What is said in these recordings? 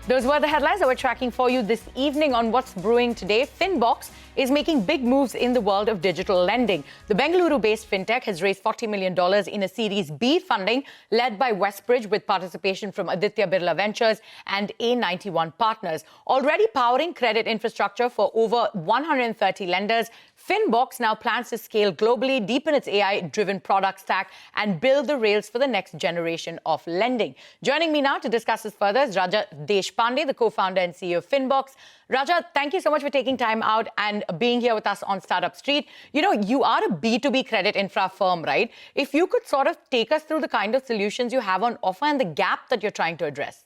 Those were the headlines that we're tracking for you this evening on What's Brewing Today. Finbox is making big moves in the world of digital lending. The Bengaluru-based fintech has raised $40 million in a Series B funding led by Westbridge with participation from Aditya Birla Ventures and A91 Partners. Already powering credit infrastructure for over 130 lenders, Finbox now plans to scale globally, deepen its AI-driven product stack, and build the rails for the next generation of lending. Joining me now to discuss this further is Raja Deshpande, the co-founder and CEO of Finbox. Raja, thank you so much for taking time out and being here with us on Startup Street. You know, you are a B2B credit infra firm, right? If you could sort of take us through the kind of solutions you have on offer and the gap that you're trying to address.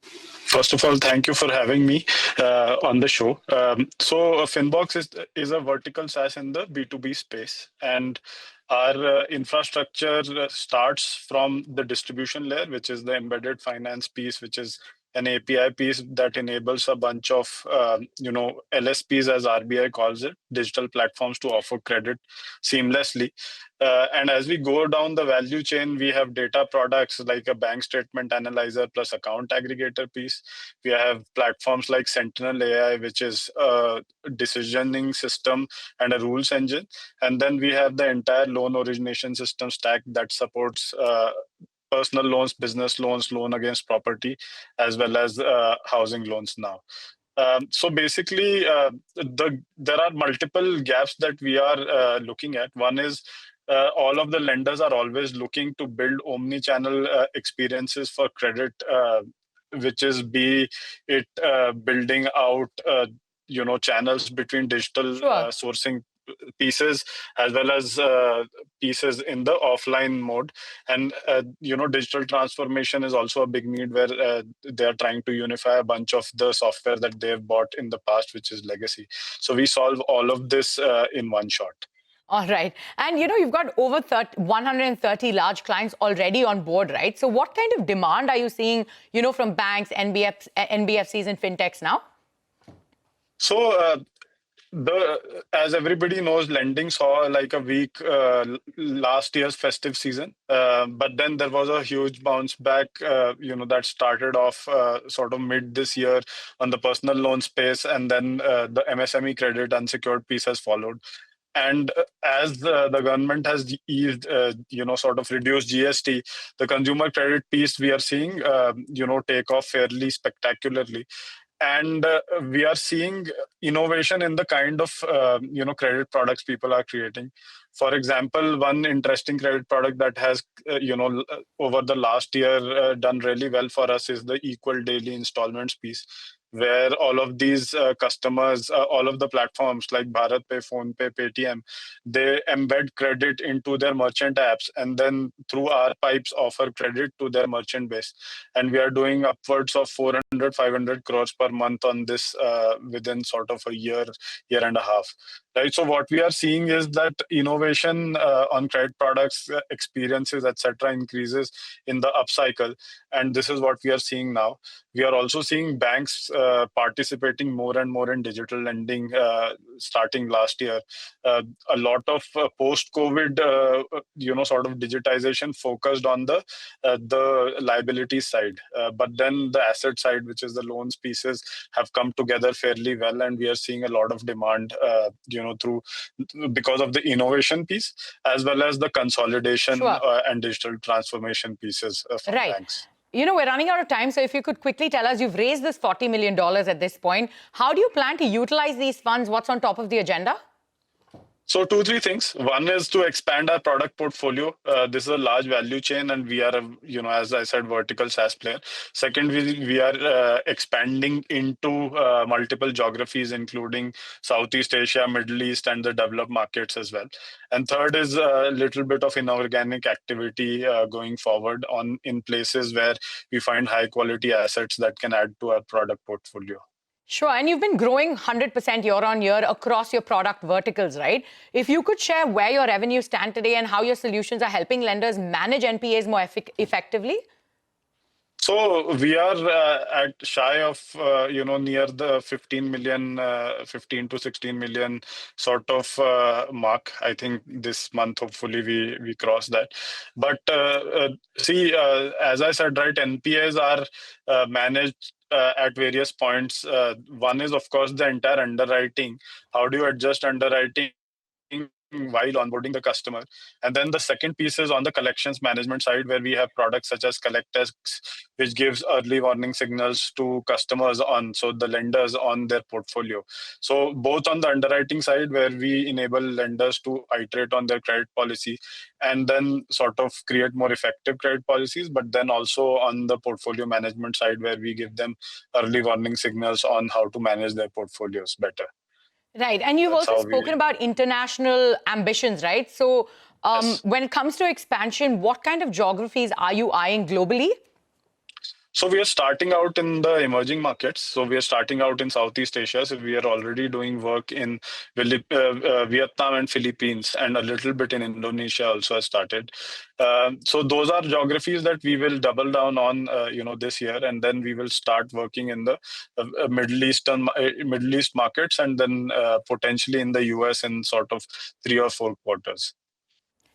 First of all, thank you for having me on the show. Finbox is a vertical SaaS in the B2B space, and our infrastructure starts from the distribution layer, which is the embedded finance piece, which is an API piece that enables a bunch of LSPs, as RBI calls it, digital platforms, to offer credit seamlessly. And as we go down the value chain, we have data products like a bank statement analyzer plus account aggregator piece. We have platforms like Sentinel AI, which is a decisioning system and a rules engine. And then we have the entire loan origination system stack that supports personal loans, business loans, loan against property, as well as housing loans now. So basically, there are multiple gaps that we are looking at. One is all of the lenders are always looking to build omni-channel experiences for credit, which is be it building out channels between digital sourcing pieces as well as pieces in the offline mode. And digital transformation is also a big need where they are trying to unify a bunch of the software that they've bought in the past, which is legacy. So we solve all of this in one shot. All right. And, you've got over 130 large clients already on board, right? So what kind of demand are you seeing, from banks, NBFCs and fintechs now? So as everybody knows, lending saw like a weak last year's festive season. But then there was a huge bounce back, that started off sort of mid this year on the personal loan space. And then the MSME credit unsecured piece has followed. And as the government has eased, sort of reduced GST, the consumer credit piece we are seeing, take off fairly spectacularly. And we are seeing innovation in the kind of, credit products people are creating. For example, one interesting credit product that has, over the last year done really well for us is the equal daily installments piece, where all of these customers, all of the platforms like BharatPe, PhonePe, Paytm, they embed credit into their merchant apps and then through our pipes offer credit to their merchant base. And we are doing upwards of 400, 500 crores per month on this within sort of a year and a half. Right. So what we are seeing is that innovation on credit products, experiences, etc., increases in the upcycle. And this is what we are seeing now. We are also seeing banks participating more and more in digital lending starting last year. A lot of post-COVID, sort of digitization focused on the liability side. But then the asset side, which is the loans pieces, have come together fairly well. And we are seeing a lot of demand, because of the innovation piece, as well as the consolidation and digital transformation pieces from banks. We're running out of time, so if you could quickly tell us, you've raised this $40 million at this point. How do you plan to utilize these funds? What's on top of the agenda? So 2-3 things. One is to expand our product portfolio. This is a large value chain, and we are, as I said, vertical SaaS player. Second, we are expanding into multiple geographies, including Southeast Asia, Middle East, and the developed markets as well. And third is a little bit of inorganic activity going forward in places where we find high quality assets that can add to our product portfolio. Sure. And you've been growing 100% year on year across your product verticals, right? If you could share where your revenues stand today and how your solutions are helping lenders manage NPAs more effectively. So we are at shy of, near the 15 million, 15 to 16 million sort of mark. I think this month, hopefully, we cross that. But see, as I said, right, NPAs are managed at various points. One is, of course, the entire underwriting. How do you adjust underwriting while onboarding the customer? And then the second piece is on the collections management side, where we have products such as CollectX, which gives early warning signals to customers on, so the lenders on their portfolio. So both on the underwriting side, where we enable lenders to iterate on their credit policy and then sort of create more effective credit policies, but then also on the portfolio management side, where we give them early warning signals on how to manage their portfolios better. Right. And you've That's also how spoken we. about international ambitions, right? So Yes. when it comes to expansion, what kind of geographies are you eyeing globally? So we are starting out in the emerging markets. So we are starting out in Southeast Asia. So we are already doing work in Vietnam and Philippines, and a little bit in Indonesia also has started. So those are geographies that we will double down on, this year, and then we will start working in the Middle East markets, and then potentially in the US in sort of 3 or 4 quarters.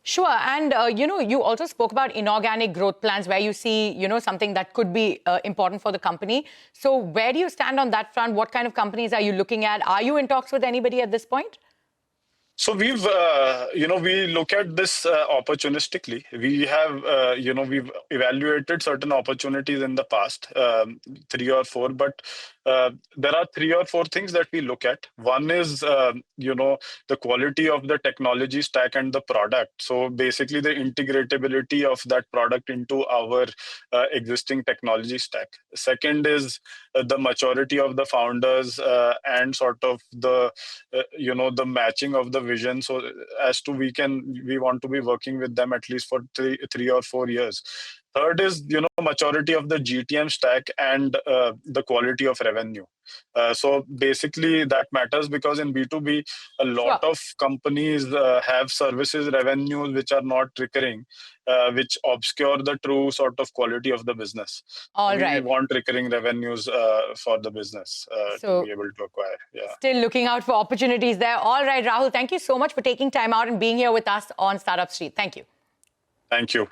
Sure. And, you also spoke about inorganic growth plans where you see, something that could be important for the company. So where do you stand on that front? What kind of companies are you looking at? Are you in talks with anybody at this point? So we look at this opportunistically. We have, we've evaluated certain opportunities in the past, 3 or 4, but there are 3 or 4 things that we look at. One is, the quality of the technology stack and the product. So basically the integratability of that product into our existing technology stack. Second is the maturity of the founders and sort of the matching of the vision, so as to we want to be working with them at least for 3 or 4 years. Third is maturity of the GTM stack and the quality of revenue. So basically that matters, because in B2B a lot Sure. of companies have services revenues which are not recurring, which obscure the true sort of quality of the business. All We right. want recurring revenues for the business to be So able to acquire. Yeah. still looking out for opportunities there. All right, Rahul, thank you so much for taking time out and being here with us on Startup Street. Thank you. Thank you.